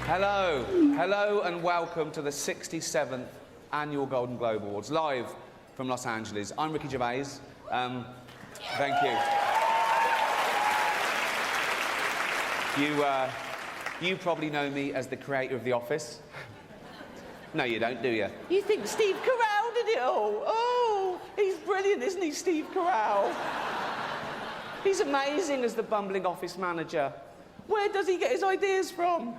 Hello and welcome to the 67th Annual Golden Globe Awards, live from Los Angeles. I'm Ricky Gervais. Thank you. You probably know me as the creator of The Office. No, you don't, do you? You think Steve Carell did it all? Oh, he's brilliant, isn't he, Steve Carell? He's amazing as the bumbling office manager. Where does he get his ideas from?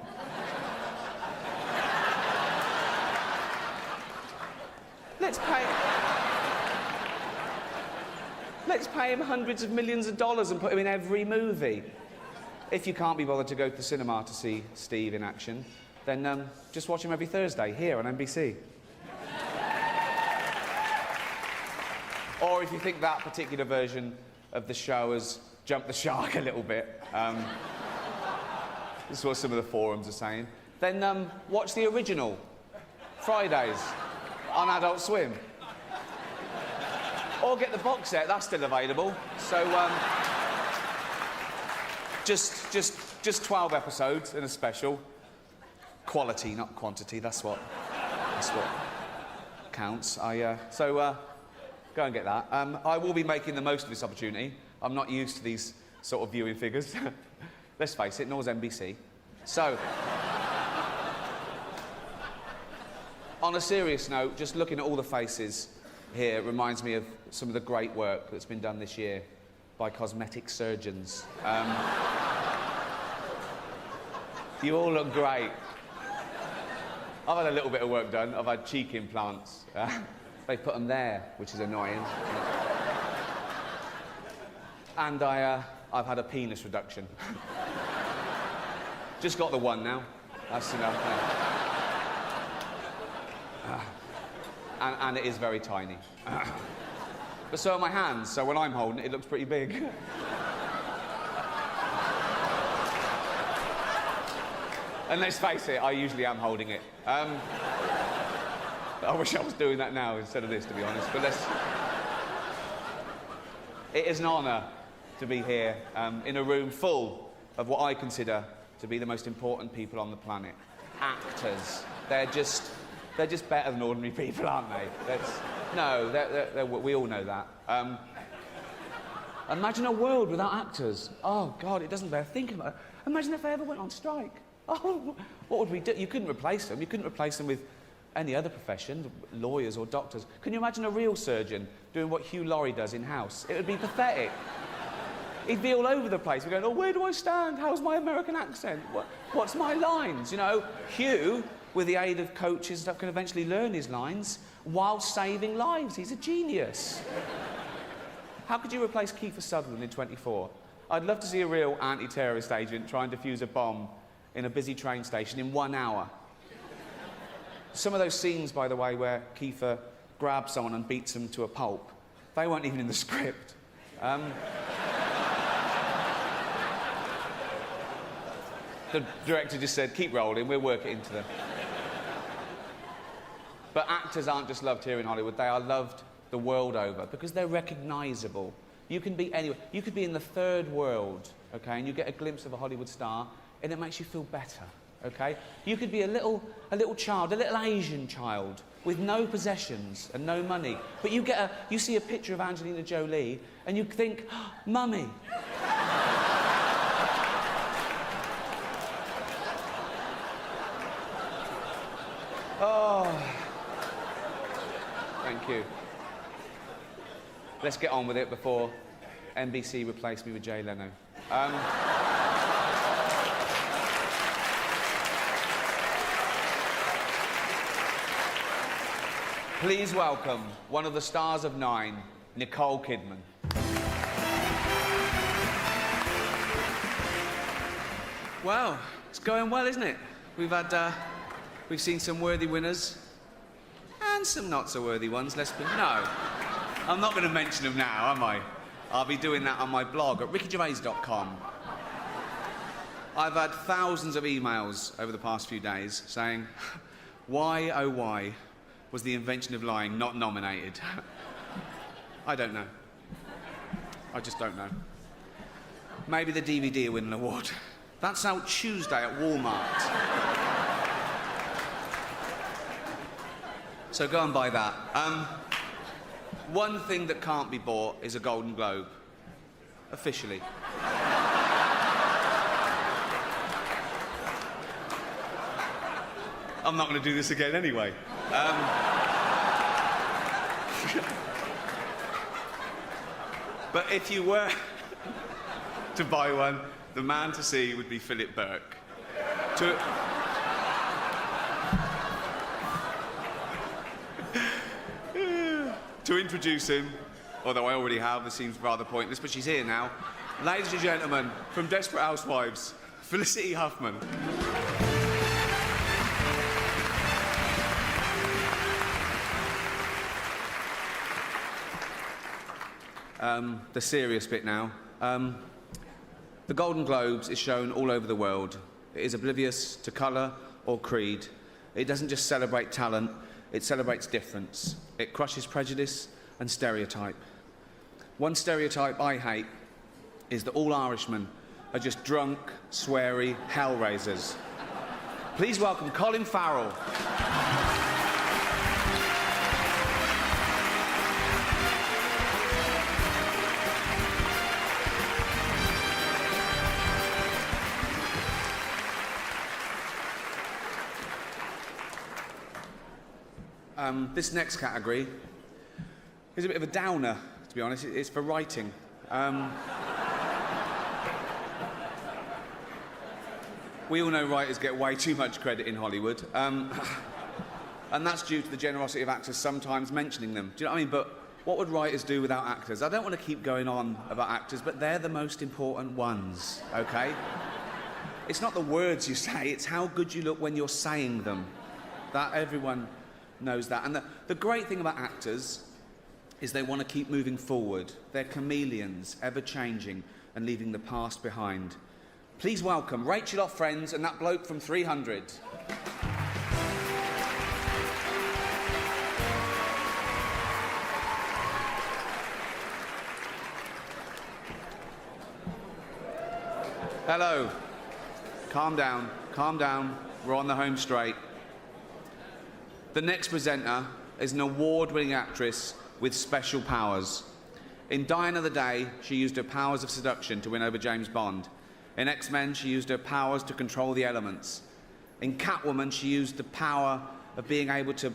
Let's pay him hundreds of millions of dollars and put him in every movie. If you can't be bothered to go to the cinema to see Steve in action, then just watch him every Thursday here on NBC. Or if you think that particular version of the show has jumped the shark a little bit, this is what some of the forums are saying, then watch the original, Fridays, on Adult Swim. Or get the box set, that's still available. So, just 12 episodes in a special. Quality, not quantity, that's what counts. So go and get that. I will be making the most of this opportunity. I'm not used to these sort of viewing figures. Let's face it, nor's NBC. So, on a serious note, just looking at all the faces here reminds me of some of the great work that's been done this year by cosmetic surgeons. You all look great. I've had a little bit of work done. I've had cheek implants. They put them there, which is annoying. And I've had a penis reduction. Just got the one now. That's enough. And it is very tiny. But so are my hands, so when I'm holding it, it looks pretty big. And let's face it, I usually am holding it. I wish I was doing that now instead of this, to be honest, but it is an honour to be here in a room full of what I consider to be the most important people on the planet. Actors. They're just better than ordinary people, aren't they? We all know that. Imagine a world without actors. Oh, God, it doesn't bear thinking about it. Imagine if they ever went on strike. Oh, what would we do? You couldn't replace them. You couldn't replace them with any other profession, lawyers or doctors. Can you imagine a real surgeon doing what Hugh Laurie does in-house? It would be pathetic. He'd be all over the place. We're going, oh, where do I stand? How's my American accent? What's my lines? You know, Hugh, with the aid of coaches and stuff, can eventually learn his lines while saving lives. He's a genius. How could you replace Kiefer Sutherland in 24? I'd love to see a real anti-terrorist agent try and defuse a bomb in a busy train station in 1 hour. Some of those scenes, by the way, where Kiefer grabs someone and beats them to a pulp, they weren't even in the script. The director just said, keep rolling, we'll work it into them. But actors aren't just loved here in Hollywood, they are loved the world over because they're recognisable. You can be anywhere. You could be in the third world, okay, and you get a glimpse of a Hollywood star and it makes you feel better, okay? You could be a little child, a little Asian child with no possessions and no money, but you see a picture of Angelina Jolie and you think, oh, Mummy. Oh, thank you. Let's get on with it before NBC replaced me with Jay Leno. Please welcome one of the stars of 9, Nicole Kidman. Wow, it's going well, isn't it? We've seen some worthy winners and some not so worthy ones. No, I'm not going to mention them now, am I? I'll be doing that on my blog at rickygervais.com. I've had thousands of emails over the past few days saying, why, oh why, was The Invention of Lying not nominated? I don't know. I just don't know. Maybe the DVD will win an award. That's out Tuesday at Walmart. So go and buy that. One thing that can't be bought is a Golden Globe. Officially. I'm not going to do this again anyway. But if you were to buy one, the man to see would be Philip Burke. To introduce him, although I already have, this seems rather pointless, but she's here now. Ladies and gentlemen, from Desperate Housewives, Felicity Huffman. The serious bit now. The Golden Globes is shown all over the world. It is oblivious to colour or creed. It doesn't just celebrate talent, it celebrates difference. It crushes prejudice and stereotype. One stereotype I hate is that all Irishmen are just drunk, sweary hellraisers. Please welcome Colin Farrell. This next category is a bit of a downer, to be honest. It's for writing. We all know writers get way too much credit in Hollywood. And that's due to the generosity of actors sometimes mentioning them. Do you know what I mean? But what would writers do without actors? I don't want to keep going on about actors, but they're the most important ones, OK? It's not the words you say, it's how good you look when you're saying them. That everyone knows that. And the great thing about actors is they want to keep moving forward. They're chameleons, ever-changing and leaving the past behind. Please welcome Rachel off Friends and that bloke from 300. Hello. Calm down, calm down. We're on the home straight. The next presenter is an award-winning actress with special powers. In Die Another Day, she used her powers of seduction to win over James Bond. In X-Men, she used her powers to control the elements. In Catwoman, she used the power of being able to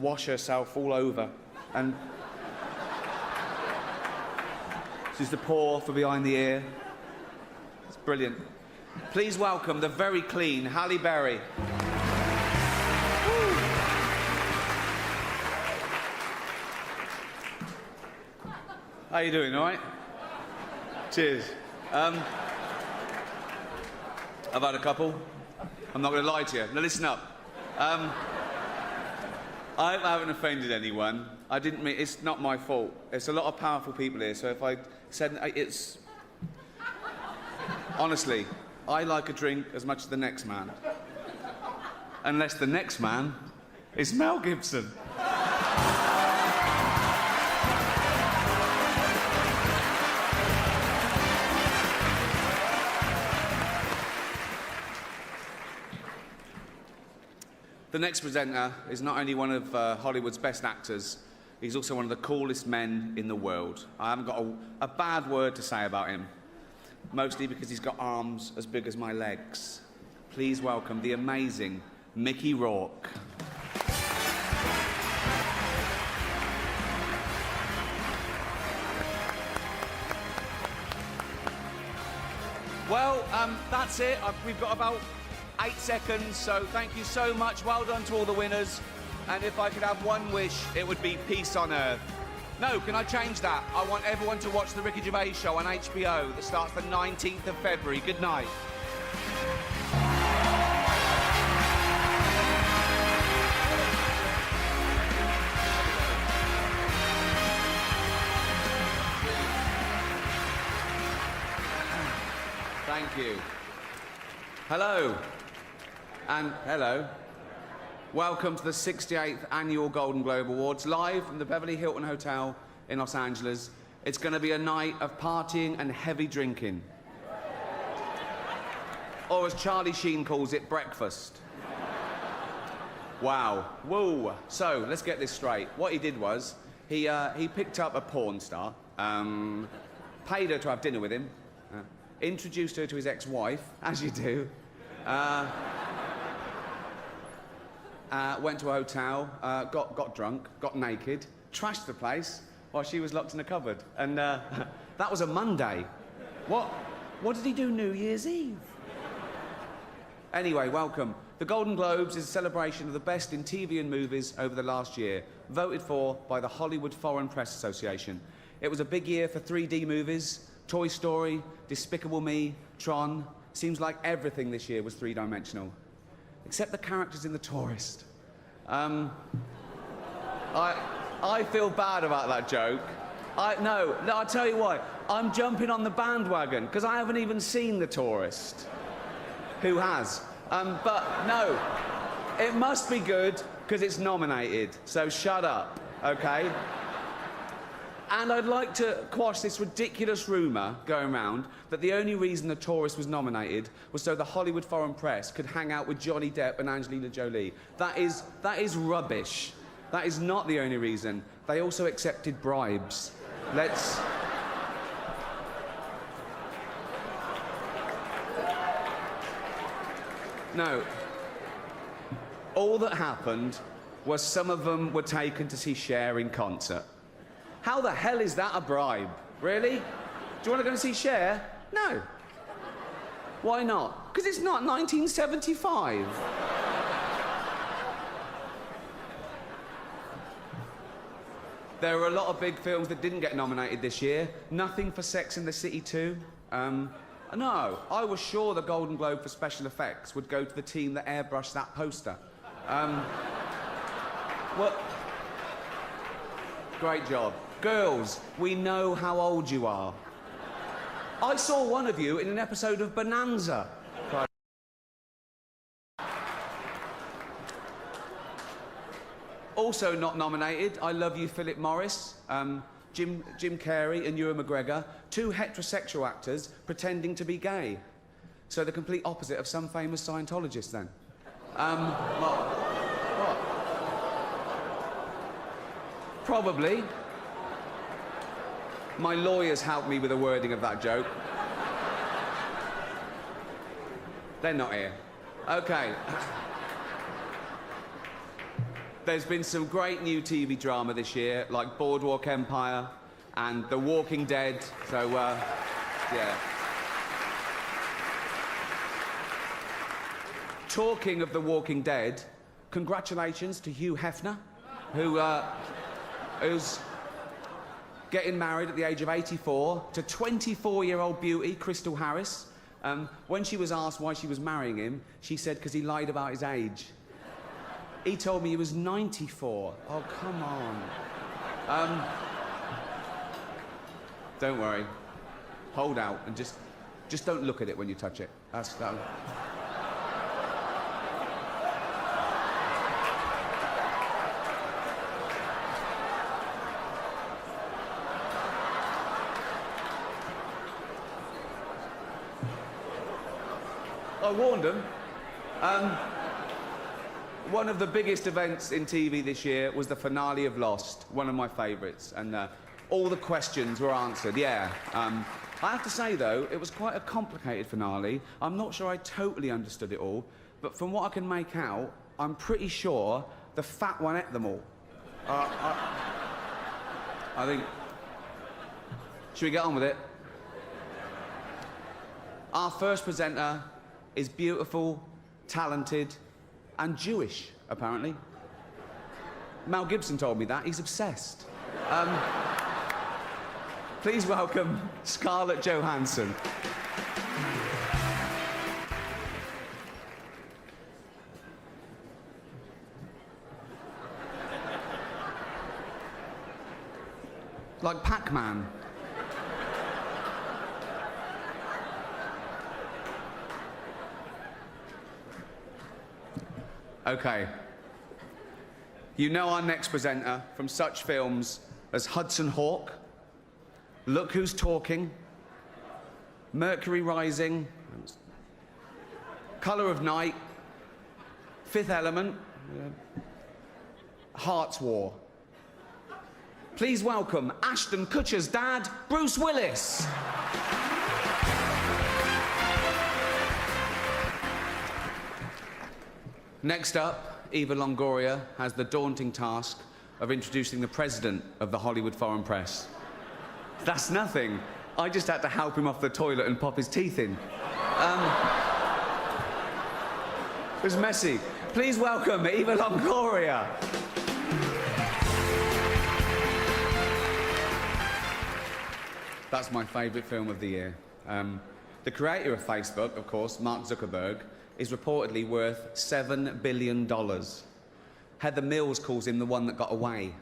wash herself all over. And she's the paw for behind the ear. It's brilliant. Please welcome the very clean Halle Berry. How you doing, all right? Cheers. I've had a couple. I'm not going to lie to you. Now listen up. I haven't offended anyone. I didn't mean... It's not my fault. It's a lot of powerful people here, so if I said... It's... Honestly, I like a drink as much as the next man. Unless the next man is Mel Gibson. The next presenter is not only one of Hollywood's best actors, he's also one of the coolest men in the world. I haven't got a bad word to say about him, mostly because he's got arms as big as my legs. Please welcome the amazing Mickey Rourke. Well, that's it. We've got about 8 seconds, so thank you so much. Well done to all the winners. And if I could have one wish, it would be peace on earth. No, can I change that? I want everyone to watch The Ricky Gervais Show on HBO that starts the 19th of February. Good night. Thank you. Hello. And hello. Welcome to the 68th Annual Golden Globe Awards, live from the Beverly Hilton Hotel in Los Angeles. It's going to be a night of partying and heavy drinking. Or as Charlie Sheen calls it, breakfast. Wow. Whoa. So, let's get this straight. What he did was, he picked up a porn star, paid her to have dinner with him, introduced her to his ex-wife, as you do, went to a hotel, got drunk, got naked, trashed the place while she was locked in a cupboard. And that was a Monday. What did he do New Year's Eve? Anyway, welcome. The Golden Globes is a celebration of the best in TV and movies over the last year, voted for by the Hollywood Foreign Press Association. It was a big year for 3D movies, Toy Story, Despicable Me, Tron. Seems like everything this year was three-dimensional. Except the characters in The Tourist. I feel bad about that joke. No, I'll tell you why. I'm jumping on the bandwagon, because I haven't even seen The Tourist. Who has? But no, it must be good, because it's nominated. So shut up, okay? And I'd like to quash this ridiculous rumour going around that the only reason The Tourist was nominated was so the Hollywood Foreign Press could hang out with Johnny Depp and Angelina Jolie. That is rubbish. That is not the only reason. They also accepted bribes. Let's... No. All that happened was some of them were taken to see Cher in concert. How the hell is that a bribe? Really? Do you want to go and see Cher? No. Why not? Because it's not 1975. There were a lot of big films that didn't get nominated this year. Nothing for Sex and the City 2. No, I was sure the Golden Globe for special effects would go to the team that airbrushed that poster. Well, great job. Girls, we know how old you are. I saw one of you in an episode of Bonanza. Also not nominated, I Love You, Philip Morris, Jim Carrey and Ewan McGregor, two heterosexual actors pretending to be gay. So the complete opposite of some famous Scientologists, then. What? Probably. My lawyers helped me with the wording of that joke. They're not here. Okay. There's been some great new TV drama this year, like Boardwalk Empire and The Walking Dead, so, yeah. Talking of The Walking Dead, congratulations to Hugh Hefner, who's getting married at the age of 84 to 24-year-old beauty Crystal Harris. When she was asked why she was marrying him, she said because he lied about his age. He told me he was 94. Oh, come on. Don't worry. Hold out and just don't look at it when you touch it. That'll... I warned him. One of the biggest events in TV this year was the finale of Lost, one of my favourites, and all the questions were answered, yeah. I have to say, though, it was quite a complicated finale. I'm not sure I totally understood it all, but from what I can make out, I'm pretty sure the fat one ate them all. I think... Should we get on with it? Our first presenter is beautiful, talented, and Jewish, apparently. Mel Gibson told me that. He's obsessed. Please welcome Scarlett Johansson. Like Pac-Man. Okay. You know our next presenter from such films as Hudson Hawk, Look Who's Talking, Mercury Rising, Colour of Night, Fifth Element, Hearts War. Please welcome Ashton Kutcher's dad, Bruce Willis. Next up, Eva Longoria has the daunting task of introducing the president of the Hollywood Foreign Press. That's nothing. I just had to help him off the toilet and pop his teeth in. It was messy. Please welcome Eva Longoria. That's my favourite film of the year. The creator of Facebook, of course, Mark Zuckerberg, is reportedly worth $7 billion. Heather Mills calls him the one that got away.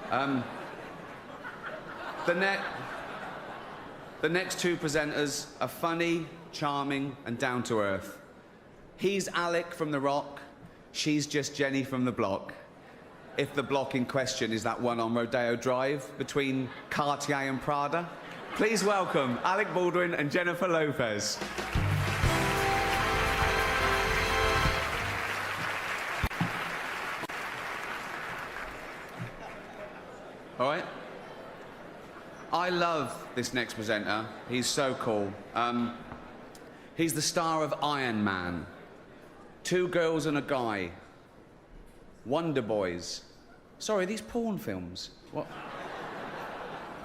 The next two presenters are funny, charming, and down to earth. He's Alec from The Rock, she's just Jenny from The Block. If the block in question is that one on Rodeo Drive between Cartier and Prada. Please welcome Alec Baldwin and Jennifer Lopez. All right? I love this next presenter. He's so cool. He's the star of Iron Man, Two Girls and a Guy, Wonder Boys. Sorry, these porn films. What?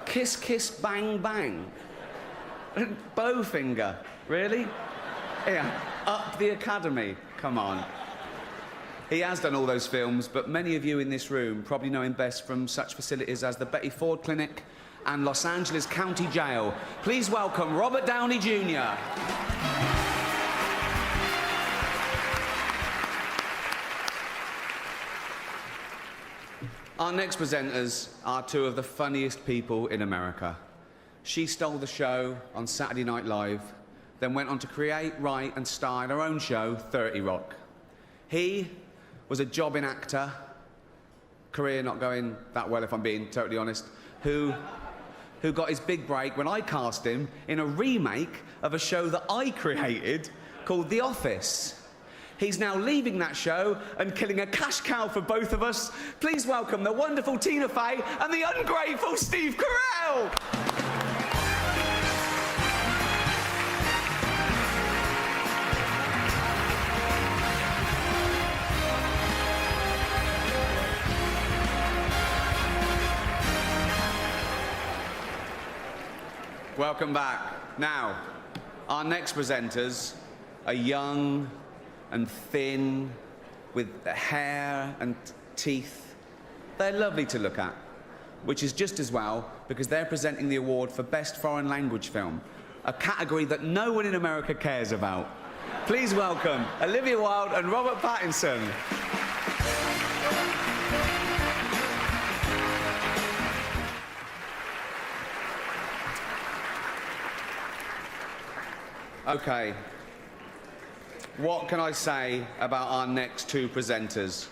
Kiss, Kiss, Bang, Bang. Bowfinger. Really? Yeah. Up the Academy. Come on. He has done all those films, but many of you in this room probably know him best from such facilities as the Betty Ford Clinic and Los Angeles County Jail. Please welcome Robert Downey Jr. Our next presenters are two of the funniest people in America. She stole the show on Saturday Night Live, then went on to create, write and star in her own show, 30 Rock. He was a jobbing actor, career not going that well if I'm being totally honest, who got his big break when I cast him in a remake of a show that I created called The Office. He's now leaving that show and killing a cash cow for both of us. Please welcome the wonderful Tina Fey and the ungrateful Steve Carell. Welcome back. Now, our next presenters are young and thin, with hair and teeth. They're lovely to look at, which is just as well because they're presenting the award for Best Foreign Language Film, a category that no one in America cares about. Please welcome Olivia Wilde and Robert Pattinson. Okay, what can I say about our next two presenters?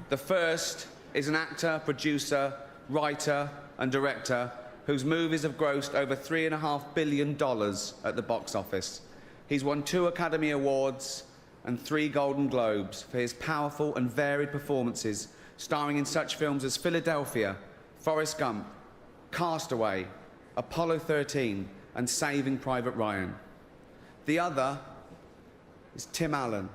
The first is an actor, producer, writer and director whose movies have grossed over $3.5 billion at the box office. He's won 2 Academy Awards and 3 Golden Globes for his powerful and varied performances, starring in such films as Philadelphia, Forrest Gump, Castaway, Apollo 13 and Saving Private Ryan. The other is Tim Allen.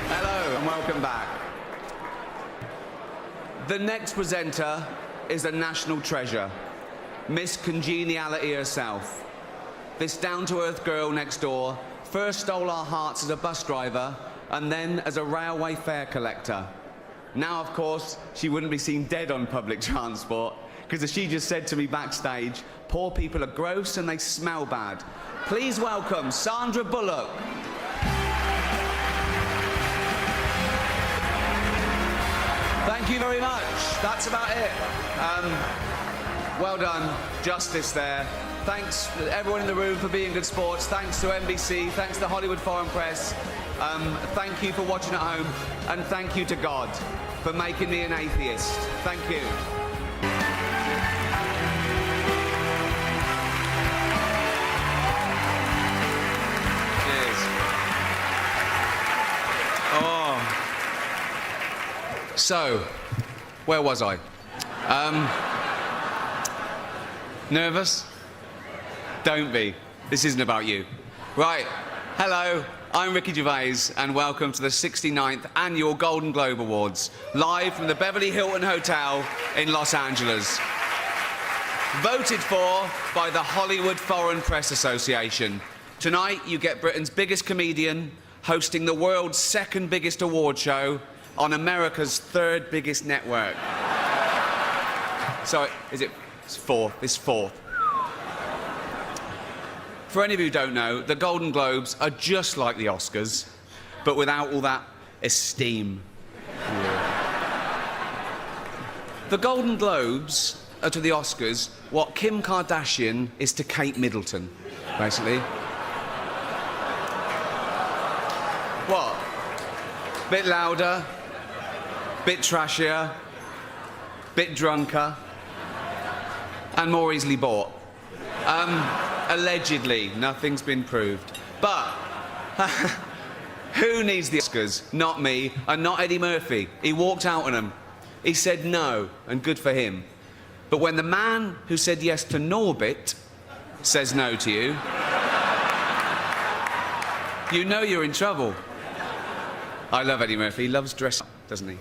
Hello and welcome back. The next presenter is a national treasure, Miss Congeniality herself. This down-to-earth girl next door first stole our hearts as a bus driver and then as a railway fare collector. Now, of course, she wouldn't be seen dead on public transport, because as she just said to me backstage, poor people are gross and they smell bad. Please welcome Sandra Bullock. Thank you very much. That's about it. Well done. Justice there. Thanks everyone in the room for being good sports. Thanks to NBC. Thanks to the Hollywood Foreign Press. Thank you for watching at home. And thank you to God for making me an atheist. Thank you. So, where was I? Nervous? Don't be. This isn't about you. Right. Hello, I'm Ricky Gervais, and welcome to the 69th Annual Golden Globe Awards, live from the Beverly Hilton Hotel in Los Angeles. Voted for by the Hollywood Foreign Press Association. Tonight, you get Britain's biggest comedian hosting the world's second biggest award show on America's third biggest network. So, it's fourth. It's fourth. For any of you who don't know, the Golden Globes are just like the Oscars, but without all that esteem. The Golden Globes are to the Oscars what Kim Kardashian is to Kate Middleton, basically. What? Bit louder, bit trashier, bit drunker, and more easily bought. Allegedly, nothing's been proved. But who needs the Oscars? Not me, and not Eddie Murphy. He walked out on them. He said no, and good for him. But when the man who said yes to Norbit says no to you, you know you're in trouble. I love Eddie Murphy. He loves dressing up, doesn't he?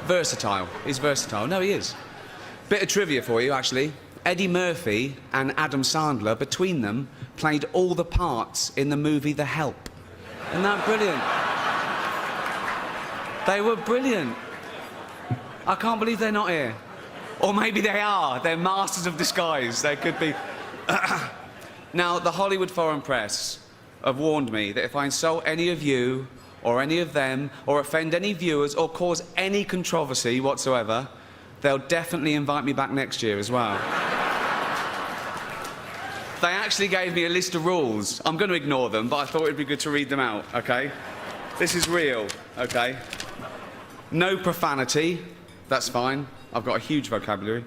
Versatile. He's versatile. No, he is. Bit of trivia for you, actually. Eddie Murphy and Adam Sandler, between them, played all the parts in the movie The Help. Isn't that brilliant? They were brilliant. I can't believe they're not here. Or maybe they are. They're masters of disguise. They could be. Now, the Hollywood Foreign Press have warned me that if I insult any of you, or any of them, or offend any viewers, or cause any controversy whatsoever, they'll definitely invite me back next year as well. They actually gave me a list of rules. I'm going to ignore them, but I thought it'd be good to read them out, OK? This is real, OK? No profanity. That's fine. I've got a huge vocabulary.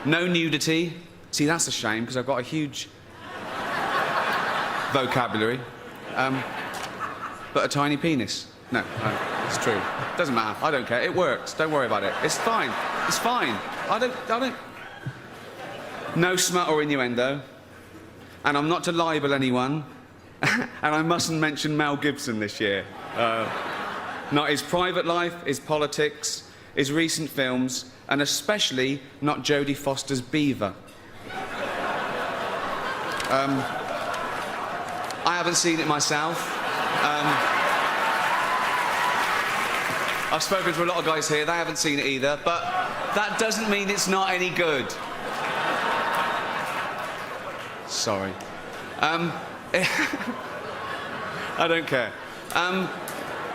No nudity. See, that's a shame, because I've got a huge vocabulary. But a tiny penis. No, it's true. Doesn't matter. I don't care. It works. Don't worry about it. It's fine. It's fine. I don't... No smut or innuendo. And I'm not to libel anyone. And I mustn't mention Mel Gibson this year. Not his private life, his politics, his recent films, and especially not Jodie Foster's Beaver. I haven't seen it myself. I've spoken to a lot of guys here, they haven't seen it either, but that doesn't mean it's not any good. Sorry. I don't care.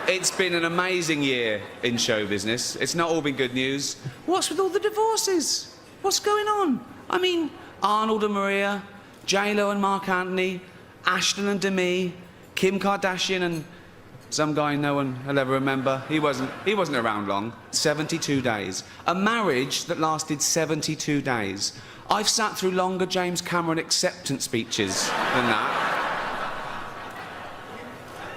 It's been an amazing year in show business. It's not all been good news. What's with all the divorces? What's going on? I mean, Arnold and Maria, J-Lo and Mark Anthony, Ashton and Demi, Kim Kardashian and some guy no one will ever remember. He wasn't around long. 72 days. A marriage that lasted 72 days. I've sat through longer James Cameron acceptance speeches than that.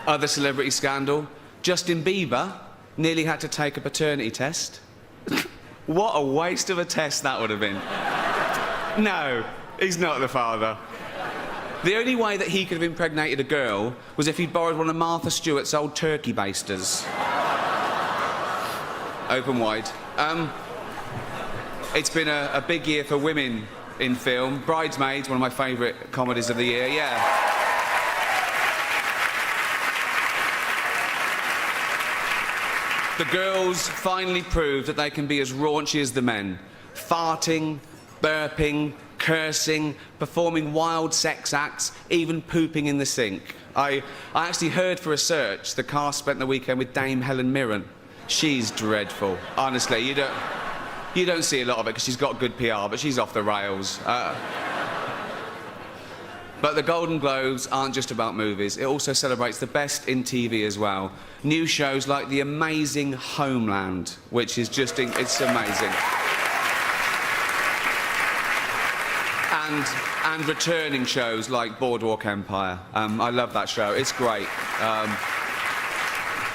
Other celebrity scandal. Justin Bieber nearly had to take a paternity test. What a waste of a test that would have been. No, he's not the father. The only way that he could have impregnated a girl was if he'd borrowed one of Martha Stewart's old turkey basters. Open wide. It's been a big year for women in film. Bridesmaids, one of my favourite comedies of the year, yeah. The girls finally proved that they can be as raunchy as the men. Farting, burping, cursing, performing wild sex acts, even pooping in the sink. I actually heard for research the cast spent the weekend with Dame Helen Mirren. She's dreadful. Honestly, you don't see a lot of it because she's got good PR, but she's off the rails. But the Golden Globes aren't just about movies. It also celebrates the best in TV as well. New shows like the amazing Homeland, which is just... it's amazing. And returning shows like Boardwalk Empire. I love that show. It's great.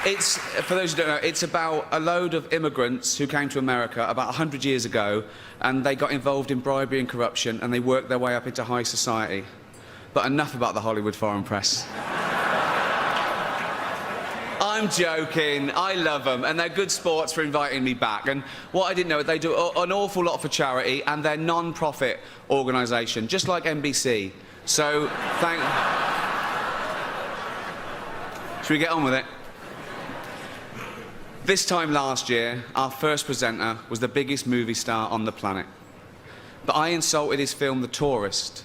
It's, for those who don't know, it's about a load of immigrants who came to America about 100 years ago, and they got involved in bribery and corruption, and they worked their way up into high society. But enough about the Hollywood Foreign Press. I'm joking. I love them, and they're good sports for inviting me back. And what I didn't know, they do an awful lot for charity, and they're non-profit organisation, just like NBC. So, Should we get on with it? This time last year, our first presenter was the biggest movie star on the planet. But I insulted his film The Tourist,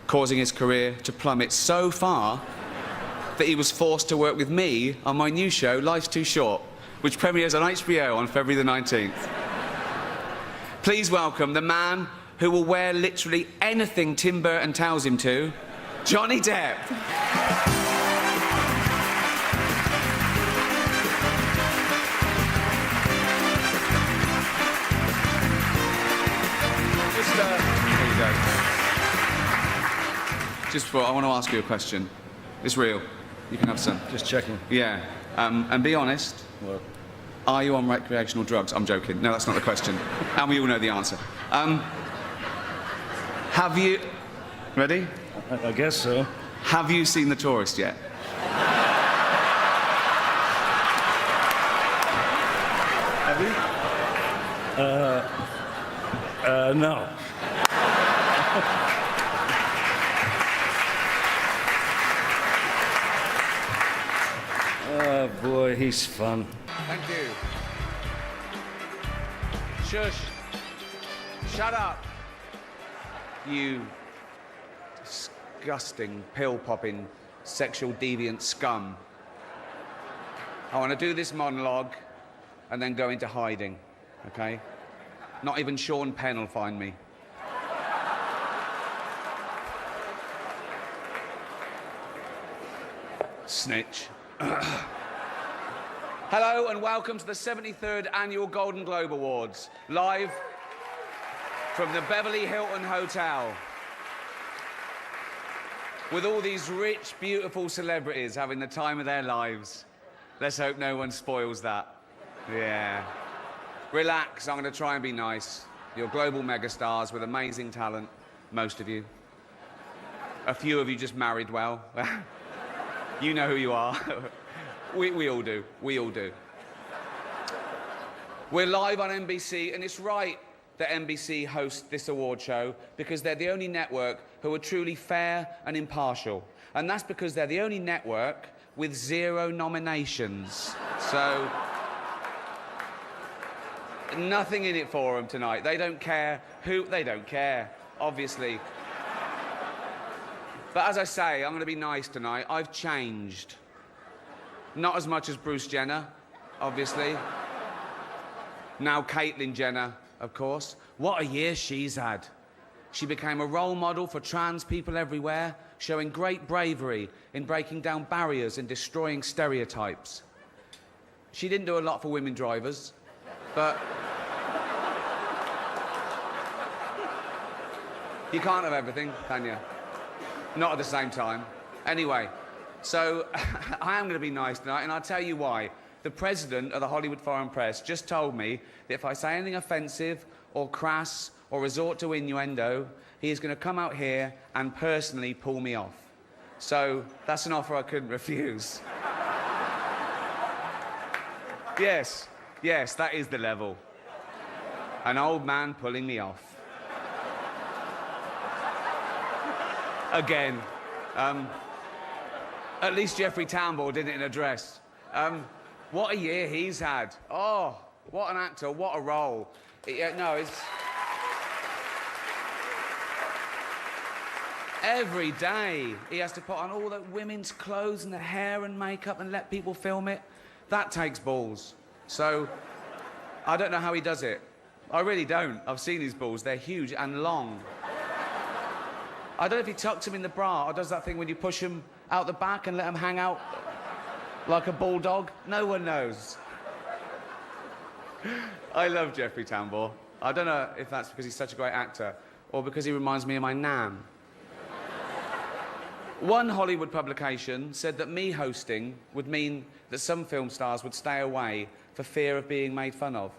causing his career to plummet so far that he was forced to work with me on my new show, Life's Too Short, which premieres on HBO on February the 19th. Please welcome the man who will wear literally anything Tim Burton tells him to, Johnny Depp. There you go. Just before, I want to ask you a question. It's real. You can have some. Just checking. Yeah. And be honest. What? Are you on recreational drugs? I'm joking. No, that's not the question. And we all know the answer. Have you... Ready? I guess so. Have you seen The Tourist yet? Have you? No. Oh, boy, he's fun. Thank you. Shush. Shut up. You disgusting, pill-popping, sexual deviant scum. I want to do this monologue and then go into hiding, okay? Not even Sean Penn will find me. Snitch. Hello and welcome to the 73rd Annual Golden Globe Awards, live from the Beverly Hilton Hotel. With all these rich, beautiful celebrities having the time of their lives. Let's hope no one spoils that. Yeah. Relax, I'm going to try and be nice. You're global megastars with amazing talent, most of you. A few of you just married well. You know who you are. We all do. We all do. We're live on NBC, and it's right that NBC hosts this award show because they're the only network who are truly fair and impartial. And that's because they're the only network with 0 nominations. So, nothing in it for them tonight. They don't care who... They don't care, obviously. But as I say, I'm going to be nice tonight. I've changed. Not as much as Bruce Jenner, obviously. Now Caitlyn Jenner, of course. What a year she's had. She became a role model for trans people everywhere, showing great bravery in breaking down barriers and destroying stereotypes. She didn't do a lot for women drivers, but... You can't have everything, can you? Not at the same time. Anyway, so I am going to be nice tonight, and I'll tell you why. The president of the Hollywood Foreign Press just told me that if I say anything offensive or crass or resort to innuendo, he is going to come out here and personally pull me off. So that's an offer I couldn't refuse. Yes, that is the level. An old man pulling me off. Again. At least Jeffrey Tambor did it in a dress. What a year he's had. Oh, what an actor, what a role. No, it's... Every day he has to put on all the women's clothes and the hair and makeup and let people film it. That takes balls. So, I don't know how he does it. I really don't. I've seen his balls. They're huge and long. I don't know if he tucks them in the bra or does that thing when you push them out the back and let them hang out like a bulldog. No one knows. I love Jeffrey Tambor. I don't know if that's because he's such a great actor or because he reminds me of my nan. One Hollywood publication said that me hosting would mean that some film stars would stay away for fear of being made fun of.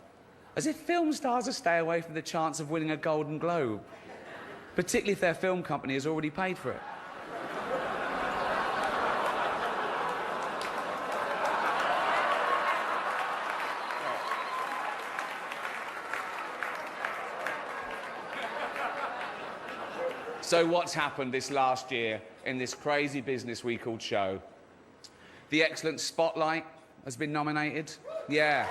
As if film stars would stay away from the chance of winning a Golden Globe, particularly if their film company has already paid for it. So what's happened this last year in this crazy business we called show? The excellent Spotlight has been nominated. Yeah.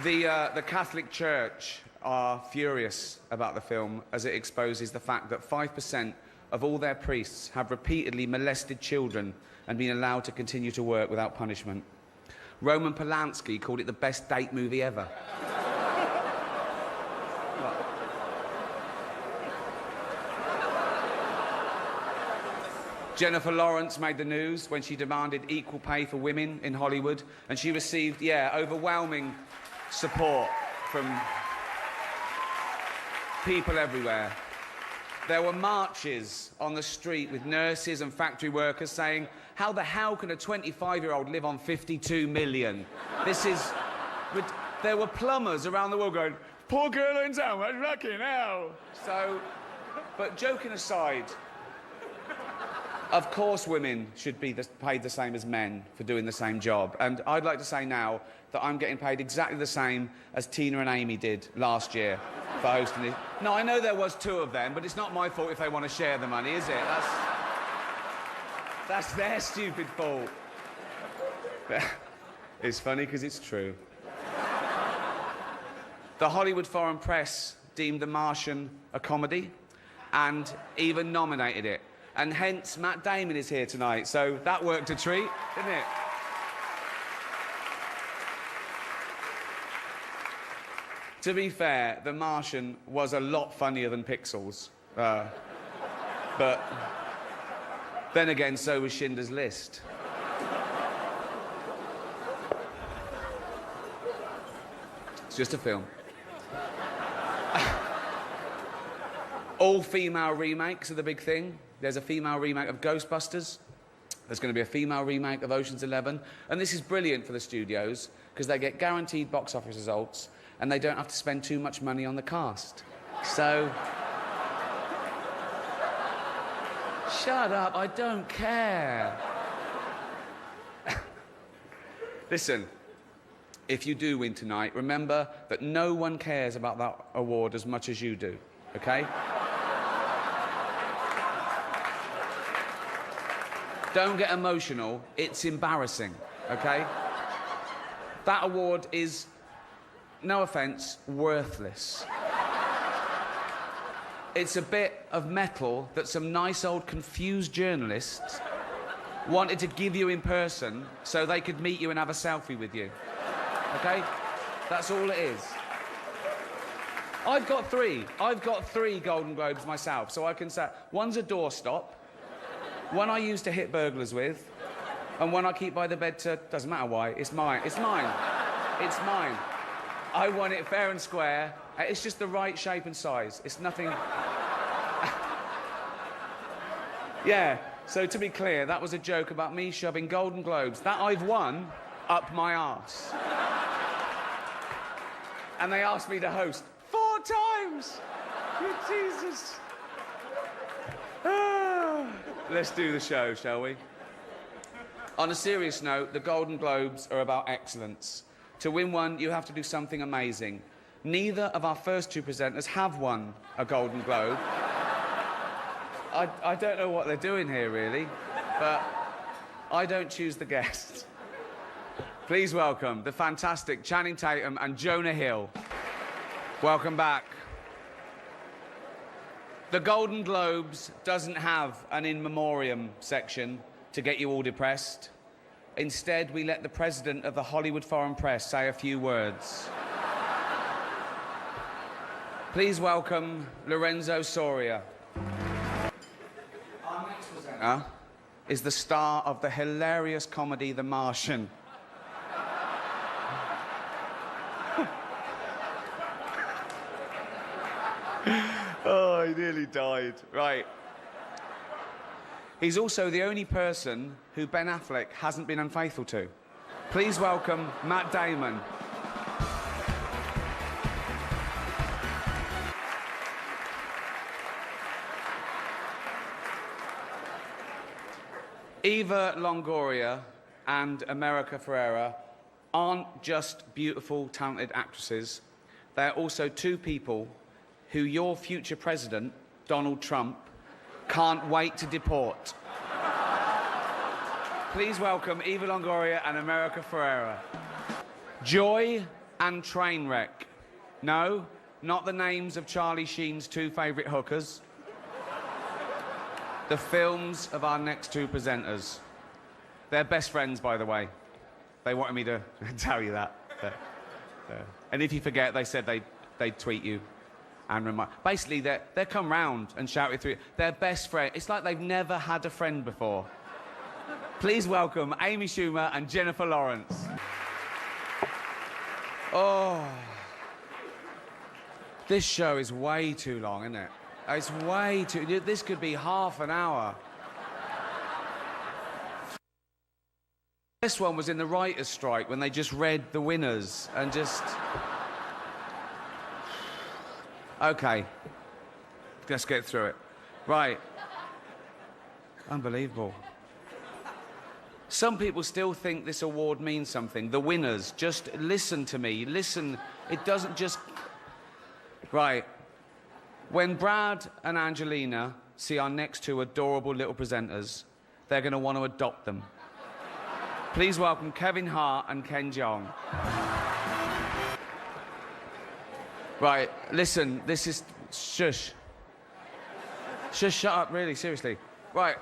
The Catholic Church are furious about the film as it exposes the fact that 5% of all their priests have repeatedly molested children and been allowed to continue to work without punishment. Roman Polanski called it the best date movie ever. Jennifer Lawrence made the news when she demanded equal pay for women in Hollywood, and she received, overwhelming support from people everywhere. There were marches on the street with nurses and factory workers saying, how the hell can a 25-year-old live on 52 million? This is... There were plumbers around the world going, poor girl in town, much lucky now. So, but joking aside, of course women should be paid the same as men for doing the same job. And I'd like to say now that I'm getting paid exactly the same as Tina and Amy did last year for hosting it. No, I know there was two of them, but it's not my fault if they want to share the money, is it? That's their stupid fault. It's funny because it's true. The Hollywood Foreign Press deemed The Martian a comedy and even nominated it. And hence, Matt Damon is here tonight, so that worked a treat, didn't it? To be fair, The Martian was a lot funnier than Pixels. But then again, so was Schindler's List. It's just a film. All-female remakes are the big thing. There's a female remake of Ghostbusters. There's going to be a female remake of Ocean's 11. And this is brilliant for the studios because they get guaranteed box office results and they don't have to spend too much money on the cast. So... Shut up, I don't care. Listen, if you do win tonight, remember that no one cares about that award as much as you do, okay? Don't get emotional, it's embarrassing, okay? That award is, no offence, worthless. It's a bit of metal that some nice old confused journalists wanted to give you in person so they could meet you and have a selfie with you, okay? That's all it is. I've got three Golden Globes myself, so I can say, one's a doorstop, one I used to hit burglars with, and one I keep by the bed to... Doesn't matter why, it's mine. It's mine. It's mine. I won it fair and square. It's just the right shape and size. It's nothing... Yeah, so to be clear, that was a joke about me shoving Golden Globes that I've won up my arse. And they asked me to host 4 times! Good Jesus. Let's do the show, shall we? On a serious note, the Golden Globes are about excellence. To win one, you have to do something amazing. Neither of our first 2 presenters have won a Golden Globe. I don't know what they're doing here, really, but I don't choose the guests. Please welcome the fantastic Channing Tatum and Jonah Hill. Welcome back. The Golden Globes doesn't have an in memoriam section to get you all depressed. Instead, we let the president of the Hollywood Foreign Press say a few words. Please welcome Lorenzo Soria. Our next presenter is the star of the hilarious comedy The Martian. Oh, he nearly died. Right. He's also the only person who Ben Affleck hasn't been unfaithful to. Please welcome Matt Damon. Eva Longoria and America Ferrera aren't just beautiful, talented actresses. They're also two people who your future president, Donald Trump, can't wait to deport. Please welcome Eva Longoria and America Ferrera. Joy and Trainwreck. No, not the names of Charlie Sheen's two favourite hookers. The films of our next two presenters. They're best friends, by the way. They wanted me to tell you that. And if you forget, they said they'd tweet you and remind. Basically, they come round and shout it through. They're best friends. It's like they've never had a friend before. Please welcome Amy Schumer and Jennifer Lawrence. Oh. This show is way too long, isn't it? It's way too... This could be half an hour. This one was in the writer's strike when they just read the winners and just... OK. Let's get through it. Right. Unbelievable. Some people still think this award means something. The winners. Just listen to me. Listen. It doesn't just... Right. When Brad and Angelina see our next two adorable little presenters, they're going to want to adopt them. Please welcome Kevin Hart and Ken Jeong. Right, listen, this is... Shush. Shush, shut up, really, seriously. Right,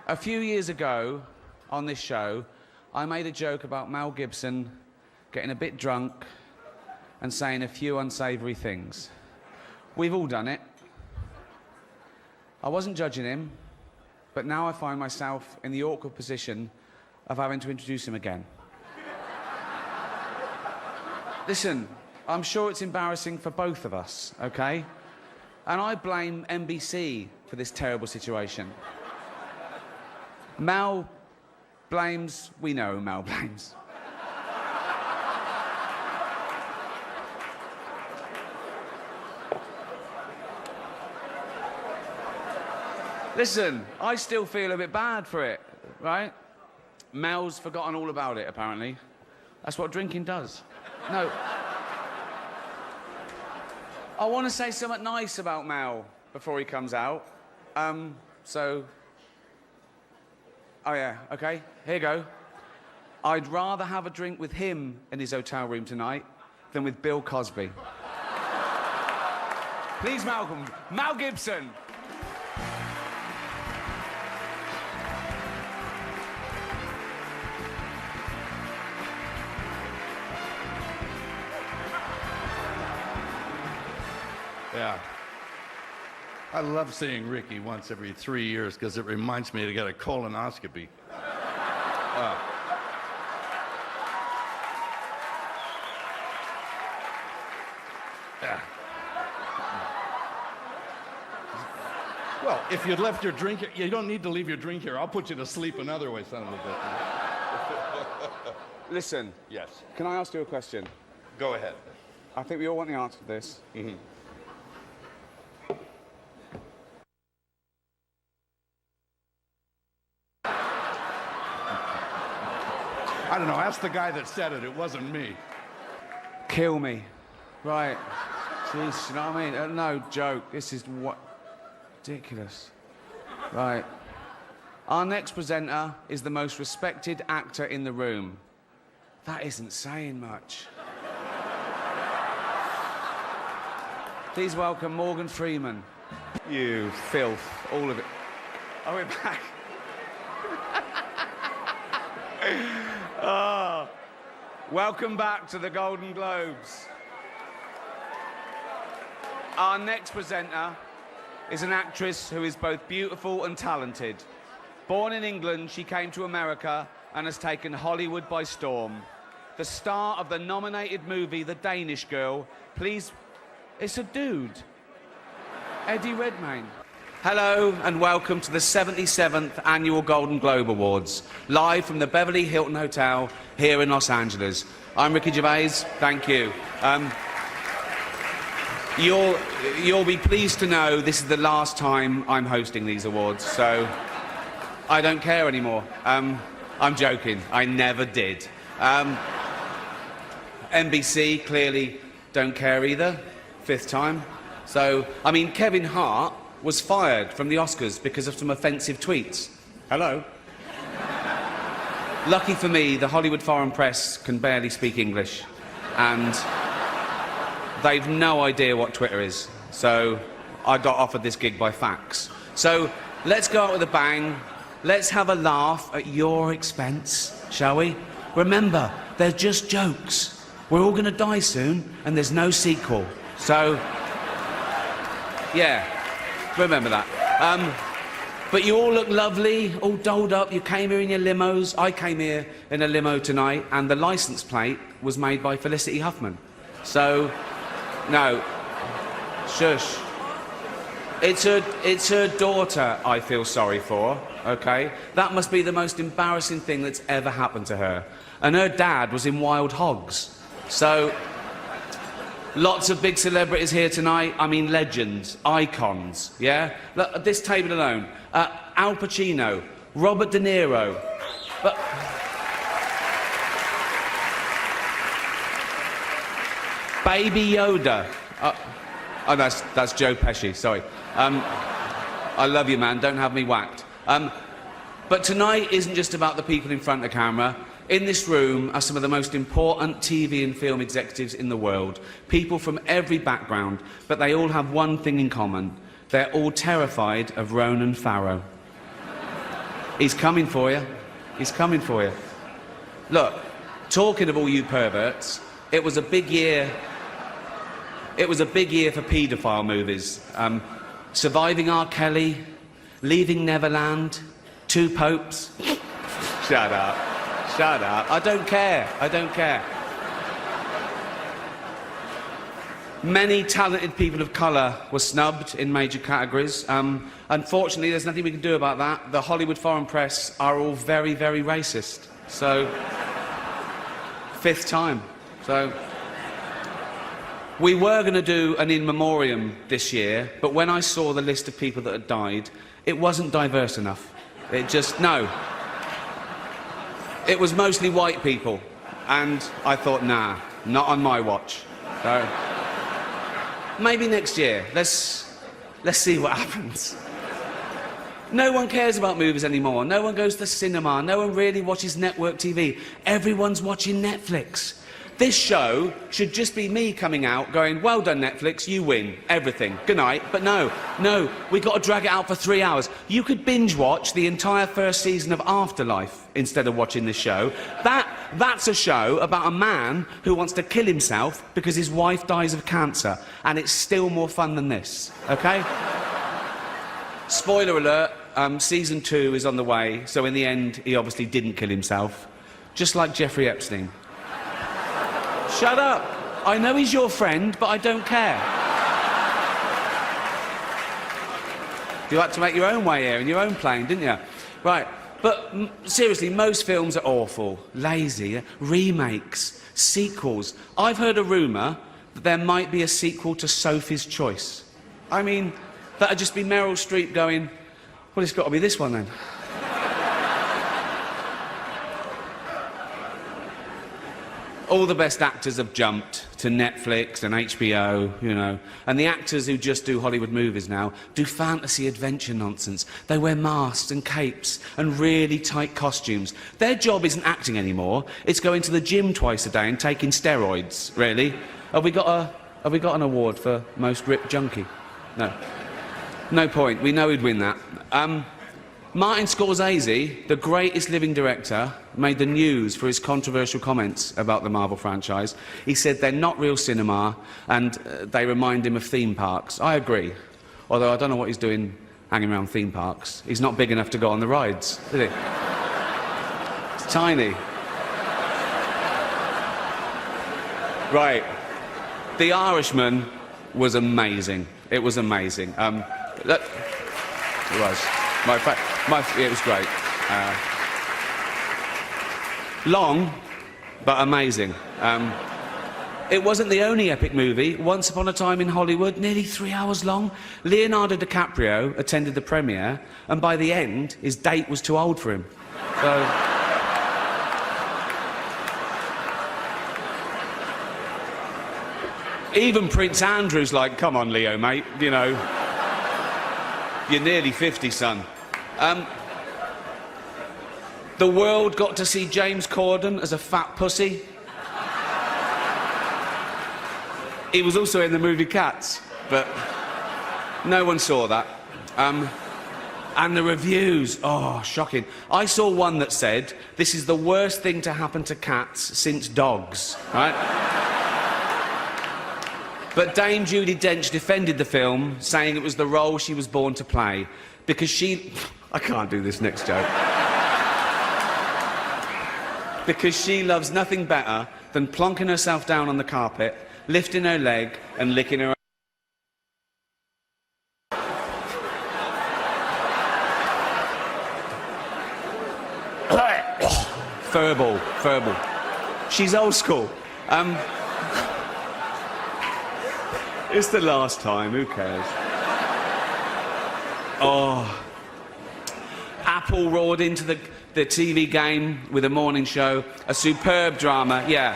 a few years ago on this show, I made a joke about Mel Gibson getting a bit drunk and saying a few unsavoury things. We've all done it. I wasn't judging him, but now I find myself in the awkward position of having to introduce him again. Listen, I'm sure it's embarrassing for both of us, okay? And I blame NBC for this terrible situation. Mel blames... We know who Mel blames. Listen, I still feel a bit bad for it, right? Mel's forgotten all about it, apparently. That's what drinking does. No. I want to say something nice about Mel before he comes out. Oh, yeah, OK. Here you go. I'd rather have a drink with him in his hotel room tonight than with Bill Cosby. Please welcome Mel Gibson. Yeah. I love seeing Ricky once every 3 years because it reminds me to get a colonoscopy. Yeah. Well, if you'd left your drink here, you don't need to leave your drink here. I'll put you to sleep another way, son of a bitch. Listen. Yes. Can I ask you a question? Go ahead. I think we all want the answer to this. Mm-hmm. I don't know, ask the guy that said it. It wasn't me. Kill me. Right. Jeez, you know what I mean? No joke. This is what... Ridiculous. Right. Our next presenter is the most respected actor in the room. That isn't saying much. Please welcome Morgan Freeman. You filth. All of it. Oh, we're back. Oh. Welcome back to the Golden Globes. Our next presenter is an actress who is both beautiful and talented. Born in England, she came to America and has taken Hollywood by storm. The star of the nominated movie The Danish Girl, please... It's a dude. Eddie Redmayne. Hello and welcome to the 77th Annual Golden Globe Awards, live from the Beverly Hilton Hotel here in Los Angeles. I'm Ricky Gervais, thank you. You'll be pleased to know this is the last time I'm hosting these awards, so I don't care anymore. I'm joking, I never did. NBC clearly don't care either, 5th time. So, I mean, Kevin Hart was fired from the Oscars because of some offensive tweets. Hello? Lucky for me, the Hollywood Foreign Press can barely speak English, and they've no idea what Twitter is. So, I got offered this gig by fax. So, let's go out with a bang. Let's have a laugh at your expense, shall we? Remember, they're just jokes. We're all gonna die soon, and there's no sequel. So, yeah, remember that. But you all look lovely, all dolled up. You came here in your limos. I came here in a limo tonight, and the license plate was made by Felicity Huffman. So, no, shush. It's her daughter I feel sorry for, okay? That must be the most embarrassing thing that's ever happened to her. And her dad was in Wild Hogs. So, lots of big celebrities here tonight. I mean, legends, icons, yeah? Look, at this table alone, Al Pacino, Robert De Niro, but... Baby Yoda. Oh, that's Joe Pesci, sorry. I love you, man, don't have me whacked. But tonight isn't just about the people in front of the camera. In this room are some of the most important TV and film executives in the world. People from every background, but they all have one thing in common. They're all terrified of Ronan Farrow. He's coming for you. He's coming for you. Look, talking of all you perverts, it was a big year. It was a big year for paedophile movies. Surviving R. Kelly, Leaving Neverland, Two Popes. Shut up. Shut up. I don't care. I don't care. Many talented people of colour were snubbed in major categories. Unfortunately, there's nothing we can do about that. The Hollywood Foreign Press are all very, very racist. So, 5th time. So, we were going to do an in memoriam this year, but when I saw the list of people that had died, it wasn't diverse enough. It just, no. It was mostly white people, and I thought, nah, not on my watch. So, maybe next year. Let's see what happens. No one cares about movies anymore. No one goes to the cinema. No one really watches network TV. Everyone's watching Netflix. This show should just be me coming out going, well done, Netflix, you win everything. Good night. But no, we got to drag it out for 3 hours. You could binge watch the entire first season of Afterlife instead of watching this show. That's a show about a man who wants to kill himself because his wife dies of cancer, and it's still more fun than this, okay? Spoiler alert, season 2 is on the way, so in the end, he obviously didn't kill himself, just like Jeffrey Epstein. Shut up. I know he's your friend, but I don't care. You had to make your own way here in your own plane, didn't you? Right. But seriously, most films are awful, lazy, remakes, sequels. I've heard a rumour that there might be a sequel to Sophie's Choice. I mean, that'd just be Meryl Streep going, well, it's got to be this one then. All the best actors have jumped to Netflix and HBO, you know. And the actors who just do Hollywood movies now do fantasy adventure nonsense. They wear masks and capes and really tight costumes. Their job isn't acting anymore. It's going to the gym twice a day and taking steroids, really. Have we got an award for most ripped junkie? No. No point. We know he'd win that. Martin Scorsese, the greatest living director, made the news for his controversial comments about the Marvel franchise. He said they're not real cinema and they remind him of theme parks. I agree. Although I don't know what he's doing hanging around theme parks. He's not big enough to go on the rides, is he? It's tiny. Right. The Irishman was amazing. It was amazing. It was. It was great. Long, but amazing. It wasn't the only epic movie. Once Upon a Time in Hollywood, nearly 3 hours long. Leonardo DiCaprio attended the premiere, and by the end, his date was too old for him. So... Even Prince Andrew's like, come on, Leo, mate, you know. You're nearly 50, son. The world got to see James Corden as a fat pussy. He was also in the movie Cats, but no one saw that. And the reviews, oh, shocking. I saw one that said, this is the worst thing to happen to cats since dogs, right? But Dame Judi Dench defended the film, saying it was the role she was born to play, because she... I can't do this next joke. Because she loves nothing better than plonking herself down on the carpet, lifting her leg and licking her... Furball. She's old school. It's the last time, who cares? Oh. Apple roared into the TV game with a morning show. A superb drama, yeah.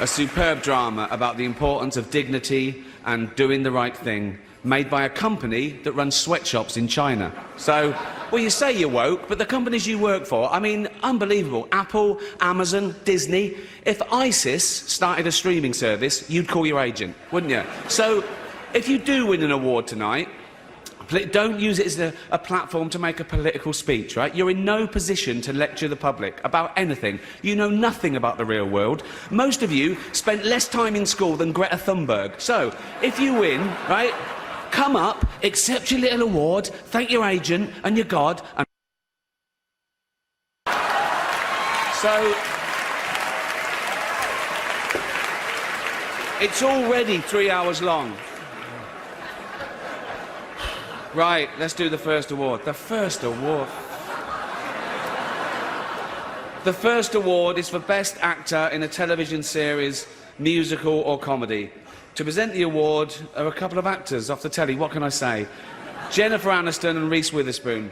A superb drama about the importance of dignity and doing the right thing, made by a company that runs sweatshops in China. So, well, you say you're woke, but the companies you work for, I mean, unbelievable. Apple, Amazon, Disney. If ISIS started a streaming service, you'd call your agent, wouldn't you? So, if you do win an award tonight, don't use it as a platform to make a political speech, right? You're in no position to lecture the public about anything. You know nothing about the real world. Most of you spent less time in school than Greta Thunberg. So, if you win, right, come up, accept your little award, thank your agent and your God, and... So... It's already 3 hours long. Right, let's do the first award. The first award. The first award is for Best Actor in a Television Series, Musical or Comedy. To present the award are a couple of actors off the telly, what can I say? Jennifer Aniston and Reese Witherspoon.